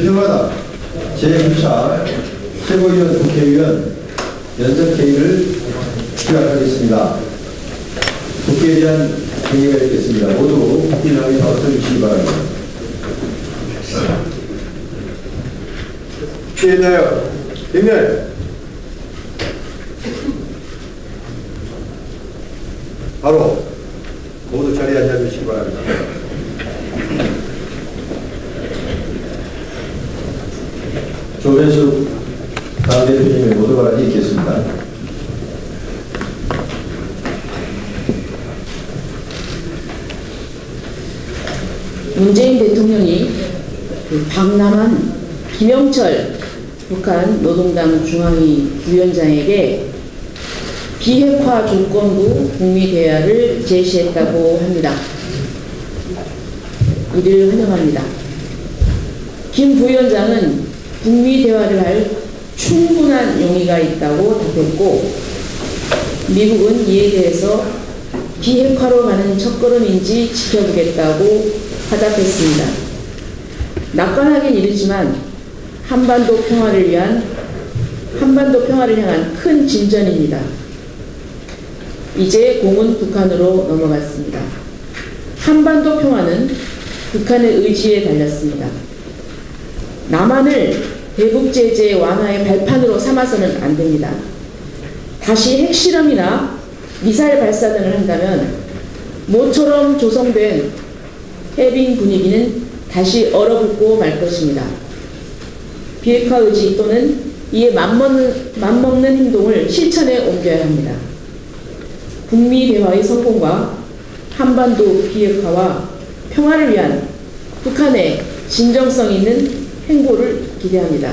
집중하다 제9차 최고위원 국회의원 연설회의를 시작하겠습니다. 국회에 대한 회의가 있겠습니다. 모두 국민항에 나와주시기 바랍니다. 피해자여 경례. 바로 모두 자리에 앉아주시기 바랍니다. 조현수 당대표님의 모두 발언이 있겠습니다. 문재인 대통령이 박람한 김영철 북한 노동당 중앙위 부위원장에게 비핵화 조건부 북미 대화를 제시했다고 합니다. 이를 환영합니다. 김 부위원장은 북미 대화를 할 충분한 용의가 있다고 답했고, 미국은 이에 대해서 비핵화로 가는 첫걸음인지 지켜보겠다고 화답했습니다. 낙관하긴 이르지만 한반도 평화를 향한 큰 진전입니다. 이제 공은 북한으로 넘어갔습니다. 한반도 평화는 북한의 의지에 달렸습니다. 남한을 대북 제재 완화의 발판으로 삼아서는 안 됩니다. 다시 핵실험이나 미사일 발사 등을 한다면 모처럼 조성된 해빙 분위기는 다시 얼어붙고 말 것입니다. 비핵화 의지 또는 이에 맞먹는 행동을 실천에 옮겨야 합니다. 북미 대화의 성공과 한반도 비핵화와 평화를 위한 북한의 진정성 있는 행보를 기대합니다.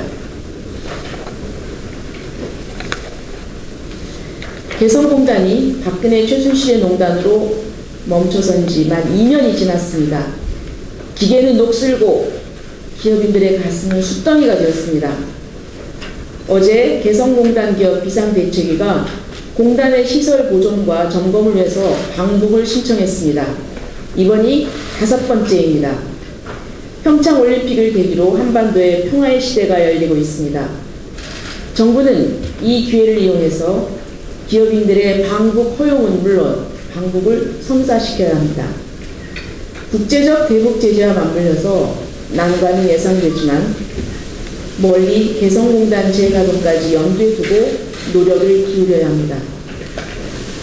개성공단이 박근혜 최순실의 농단으로 멈춰선 지 만 2년이 지났습니다. 기계는 녹슬고 기업인들의 가슴은 숫덩이가 되었습니다. 어제 개성공단 기업 비상대책위가 공단의 시설 보존과 점검을 위해서 방북을 신청했습니다. 이번이 5번째입니다. 평창올림픽을 계기로 한반도에 평화의 시대가 열리고 있습니다. 정부는 이 기회를 이용해서 기업인들의 방북 허용은 물론 방북을 성사시켜야 합니다. 국제적 대북 제재와 맞물려서 난관이 예상되지만 멀리 개성공단 재가동까지 염두에 두고 노력을 기울여야 합니다.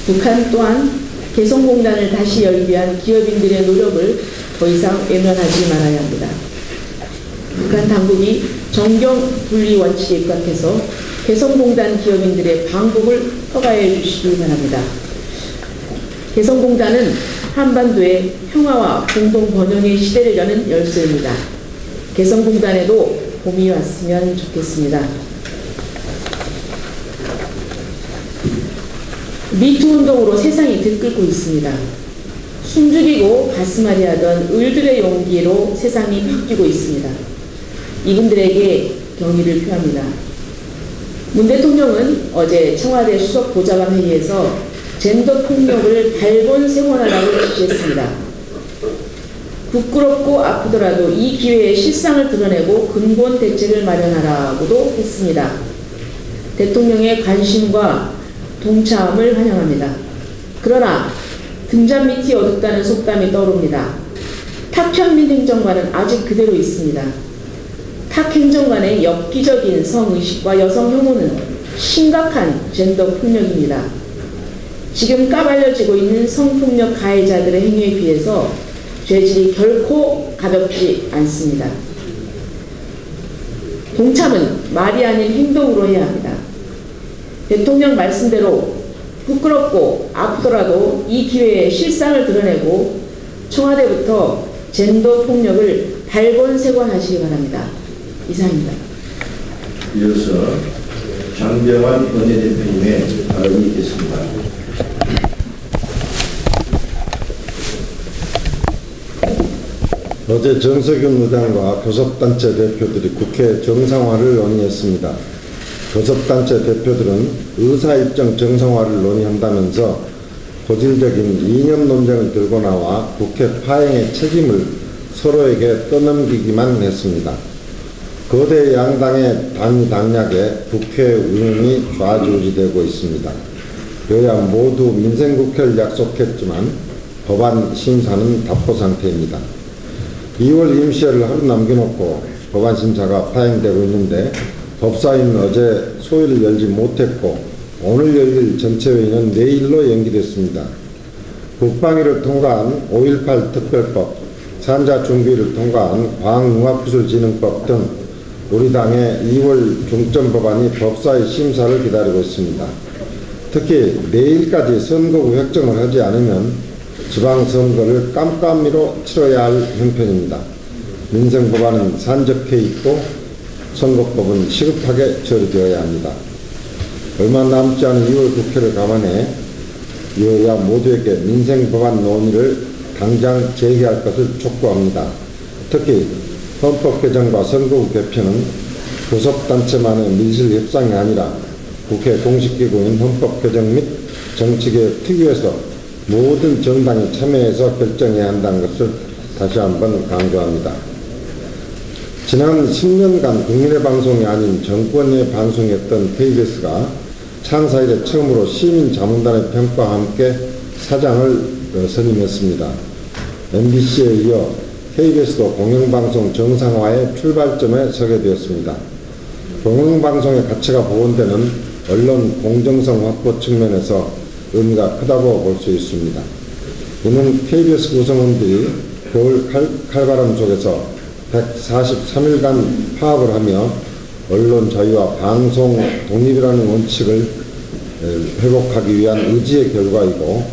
북한 또한 개성공단을 다시 열기 위한 기업인들의 노력을 더 이상 외면하지 말아야 합니다. 북한 당국이 정경 분리 원칙에 입각해서 개성공단 기업인들의 방북을 허가해 주시기 바랍니다. 개성공단은 한반도의 평화와 공동 번영의 시대를 여는 열쇠입니다. 개성공단에도 봄이 왔으면 좋겠습니다. 미투 운동으로 세상이 들끓고 있습니다. 숨죽이고 가슴앓이 하던 을들의 용기로 세상이 바뀌고 있습니다. 이분들에게 경의를 표합니다. 문 대통령은 어제 청와대 수석 보좌관 회의에서 젠더 폭력을 발본색원하라고 지시했습니다. 부끄럽고 아프더라도 이 기회에 실상을 드러내고 근본 대책을 마련하라고도 했습니다. 대통령의 관심과 동참을 환영합니다. 그러나 등잔 밑이 어둡다는 속담이 떠오릅니다. 탁현민 행정관은 아직 그대로 있습니다. 탁 행정관의 엽기적인 성의식과 여성 혐오는 심각한 젠더 폭력입니다. 지금 까발려지고 있는 성폭력 가해자들의 행위에 비해서 죄질이 결코 가볍지 않습니다. 동참은 말이 아닌 행동으로 해야 합니다. 대통령 말씀대로 부끄럽고 아프더라도 이 기회에 실상을 드러내고 청와대부터 젠더 폭력을 발본색원하시기 바랍니다. 이상입니다. 이어서 장병환 원내대표님의 발언이 있겠습니다. 어제 정석윤 의장과 교섭단체 대표들이 국회 정상화를 논의했습니다. 교섭단체 대표들은 의사일정 정상화를 논의한다면서 고질적인 이념 논쟁을 들고 나와 국회 파행의 책임을 서로에게 떠넘기기만 했습니다. 거대 양당의 당락에 국회 운영이 좌지우지되고 있습니다. 여야 모두 민생국회를 약속했지만 법안 심사는 답보 상태입니다. 2월 임시회를 하루 남겨놓고 법안 심사가 파행되고 있는데 법사위는 어제 소위를 열지 못했고 오늘 열릴 전체회의는 내일로 연기됐습니다. 국방위를 통과한 5.18 특별법, 산자중비를 통과한 과학융합기술진흥법 등 우리 당의 2월 중점 법안이 법사위 심사를 기다리고 있습니다. 특히 내일까지 선거구 획정을 하지 않으면 지방선거를 깜깜이로 치러야 할 형편입니다. 민생법안은 산적해 있고 선거법은 시급하게 처리되어야 합니다. 얼마 남지 않은 2월 국회를 감안해 여야 모두에게 민생법안 논의를 당장 재개할 것을 촉구합니다. 특히 헌법 개정과 선거구 개편은 교섭단체만의 밀실 협상이 아니라 국회 공식기구인 헌법 개정 및 정치개혁 특위에서 모든 정당이 참여해서 결정해야 한다는 것을 다시 한번 강조합니다. 지난 10년간 국민의 방송이 아닌 정권의 방송이었던 KBS가 창사 이래 처음으로 시민자문단의 평가와 함께 사장을 선임했습니다. MBC에 이어 KBS도 공영방송 정상화의 출발점에 서게 되었습니다. 공영방송의 가치가 보존되는 언론 공정성 확보 측면에서 의미가 크다고 볼 수 있습니다. 이는 KBS 구성원들이 겨울 칼바람 속에서 143일간 파업을 하며 언론 자유와 방송 독립이라는 원칙을 회복하기 위한 의지의 결과이고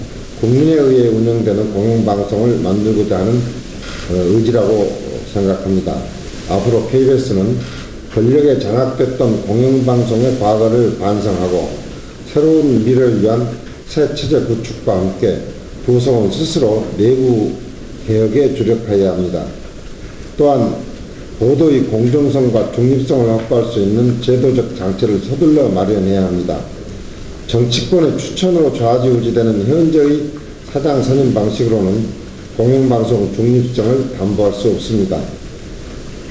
국민에 의해 운영되는 공영방송을 만들고자 하는 의지라고 생각합니다. 앞으로 KBS는 권력에 장악됐던 공영방송의 과거를 반성하고 새로운 미래를 위한 새 체제 구축과 함께 구성원 스스로 내부 개혁에 주력해야 합니다. 또한 보도의 공정성과 중립성을 확보할 수 있는 제도적 장치를 서둘러 마련해야 합니다. 정치권의 추천으로 좌지우지되는 현재의 사장 선임 방식으로는 공영방송 중립성을 담보할 수 없습니다.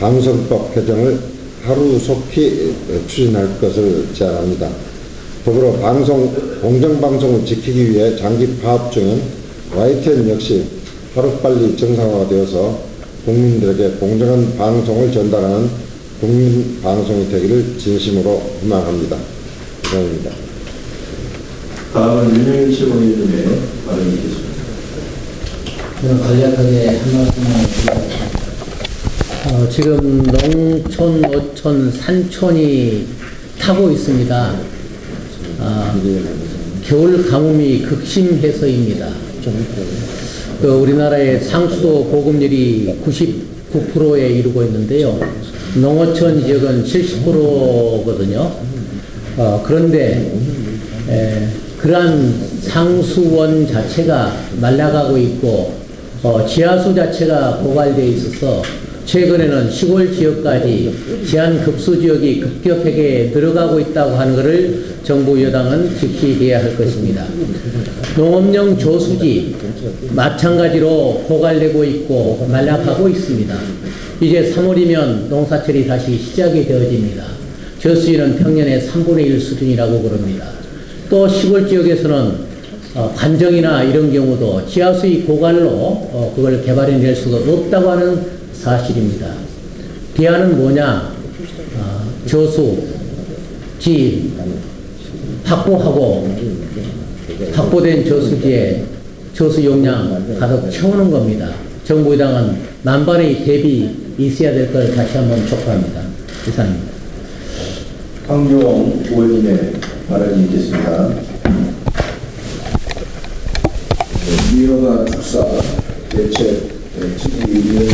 방송법 개정을 하루속히 추진할 것을 제안합니다. 더불어 공정방송을 지키기 위해 장기 파업 중인 YTN 역시 하루빨리 정상화되어서 국민들에게 공정한 방송을 전달하는 국민방송이 되기를 진심으로 희망합니다. 이상입니다. 다음은 윤영일 최고위원님의 발언이 있겠습니다. 저는 간략하게 한 말씀을 드리겠습니다. 지금 농촌, 어촌, 산촌이 타고 있습니다. 겨울 가뭄이 극심해서입니다. 우리나라의 상수도 보급률이 99%에 이르고 있는데요. 농어촌 지역은 70%거든요. 그런데 그러한 상수원 자체가 말라가고 있고 지하수 자체가 고갈되어 있어서 최근에는 시골 지역까지 제한급수 지역이 급격하게 늘어가고 있다고 하는 것을 정부 여당은 지키해야 할 것입니다. 농업용 저수지 마찬가지로 고갈되고 있고 말라가고 있습니다. 이제 3월이면 농사철이 다시 시작이 되어집니다. 저수지는 평년의 3분의 1 수준이라고 그럽니다. 또 시골 지역에서는 관정이나 이런 경우도 지하수의 고갈로 그걸 개발해낼 수가 없다고 하는 사실입니다. 비하는 뭐냐? 저수, 지 확보하고 확보된 저수지에 저수 용량 가득 채우는 겁니다. 정부 여당은 만반의 대비 있어야 될 걸 다시 한번 촉구합니다. 이상입니다. 황교안 의원님의 발언이 있겠습니다. 미영아 축사 대책 특위위원장으로서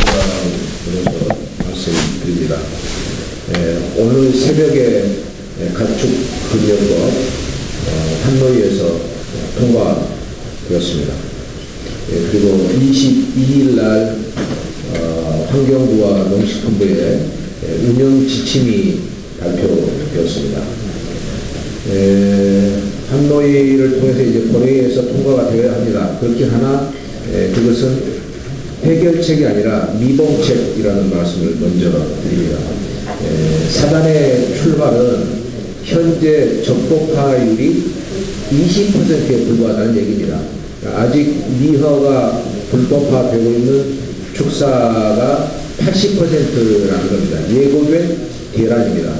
말씀드립니다. 오늘 새벽에 가축 금연법 한노위에서 통과되었습니다. 그리고 22일 날 환경부와 농식품부의 운영 지침이 발표되었습니다. 한노위를 통해서 이제 본회의에서 통과가 되어야 합니다. 그렇긴 하나 그것은 해결책이 아니라 미봉책이라는 말씀을 먼저 드립니다. 사단의 출발은 현재 적법화율이 20%에 불과하다는 얘기입니다. 아직 미허가 불법화되고 있는 축사가 80%라는 겁니다. 예고된 계란입니다.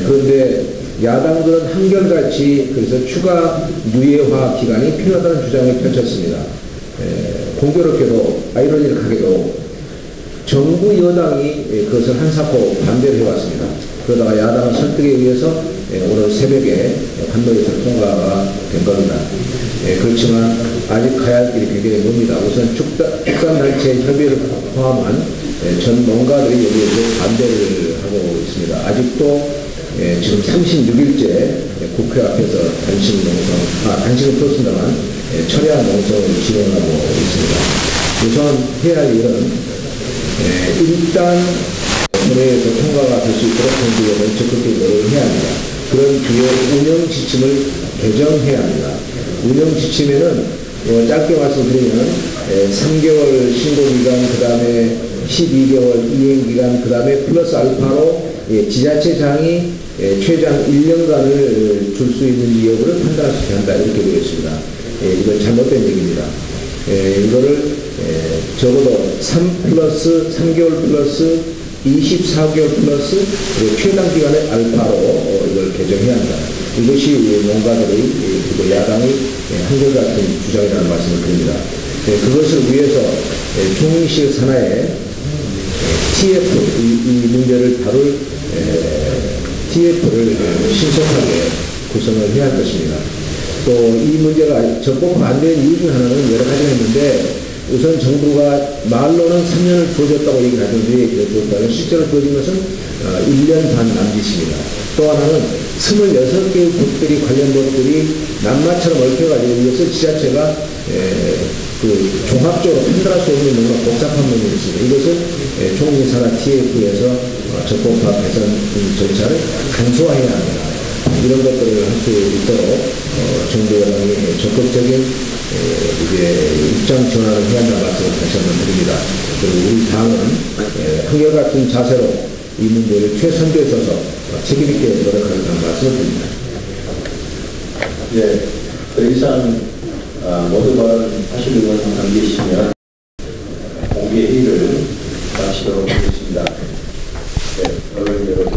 그런데 야당들은 한결같이 그래서 추가 유예화 기간이 필요하다는 주장을 펼쳤습니다. 공교롭게도 아이러니하게도 정부 여당이 그것을 한사코 반대를 해왔습니다. 그러다가 야당의 설득에 의해서 오늘 새벽에 환노에서 통과가 된 겁니다. 그렇지만 아직 가야 할 길이 굉장히 멉니다. 우선 축산단체 협의를 포함한 전 농가들이 여기에 반대를 하고 있습니다. 아직도 지금 36일째 국회 앞에서 단식을 풀었습니다만 철회한 농성을 진행하고 있습니다. 우선 해야 할 일은 일단 올해에서 통과가 될 수 있도록 정부에는 적극적인 노력을 해야 합니다. 그런 뒤에 운영 지침을 개정해야 합니다. 운영 지침에는 짧게 말씀드리면 3개월 신고기간, 그 다음에 12개월 이행기간, 그 다음에 플러스 알파로 지자체장이 최장 1년간을 줄 수 있는 이유를 판단할 수 있게 한다, 이렇게 되어 있습니다. 이건 잘못된 얘기입니다. 이거를 적어도 3개월 플러스 24개월 플러스 최단 기간의 알파로 이걸 개정해야 한다. 이것이 농가들의 그리고 야당의 한결같은 주장이라는 말씀을 드립니다. 그것을 위해서 총식 산하에 TF 이 문제를 다룰 TF를 신속하게 구성을 해야 할 것입니다. 또 이 문제가 적법화 안 된 이유 중 하나는 여러 가지가 있는데, 우선 정부가 말로는 3년을 주어졌다고 얘기하던데 실제로 주어진 것은 1년 반 남짓입니다. 또 하나는 26개의 법들이 관련 법들이 낱마처럼 얽혀가지고 이것을 지자체가 종합적으로 판단할 수 없는 너무나 복잡한 문제가 있습니다. 이것을 총리산하 TF에서 적법화 개선 절차를 간소화해야 합니다. 이런 것들을 할 수 있도록 정부 여당이 적극적인 입장 전환을 해야 한다는 말씀을 다시 한번 드립니다. 그리고 우리 당은 한결같은 자세로 이 문제를 최선두에 서서 책임있게 노력하겠다는 말씀을 드립니다. 네, 더 이상 모두 발언하실 의원 안 계시면 공개 회의를 마치도록 하겠습니다. 네, 언론 여러분.